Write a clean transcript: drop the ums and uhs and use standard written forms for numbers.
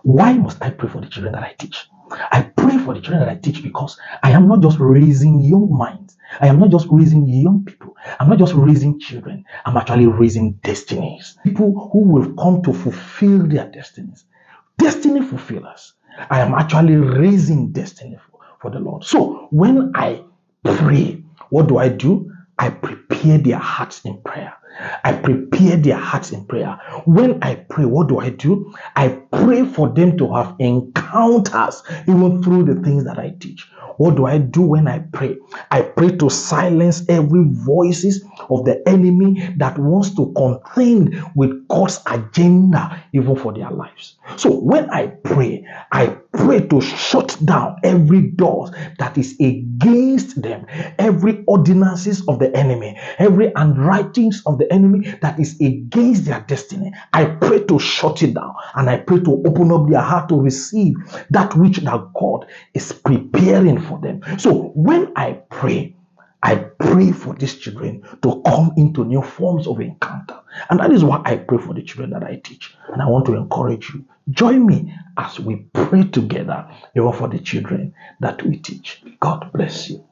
Why must I pray for the children that I teach? I pray for the children that I teach because I am not just raising young minds. I am not just raising young people. I'm not just raising children. I'm actually raising destinies. People who will come to fulfill their destinies. Destiny fulfillers. I am actually raising destiny for the Lord. So when I pray, what do? I prepare their hearts in prayer. I prepare their hearts in prayer. When I pray, what do? I pray for them to have encounters even through the things that I teach. What do I do when I pray? I pray to silence every voices of the enemy that wants to contend with God's agenda even for their lives. So when I pray to shut down every door that is against them, every ordinances of the enemy, every handwritings of the enemy that is against their destiny. I pray to shut it down, and I pray to open up their heart to receive that which that God is preparing for them. So when I pray for these children to come into new forms of encounter. And that is why I pray for the children that I teach. And I want to encourage you. Join me as we pray together, even for the children that we teach. God bless you.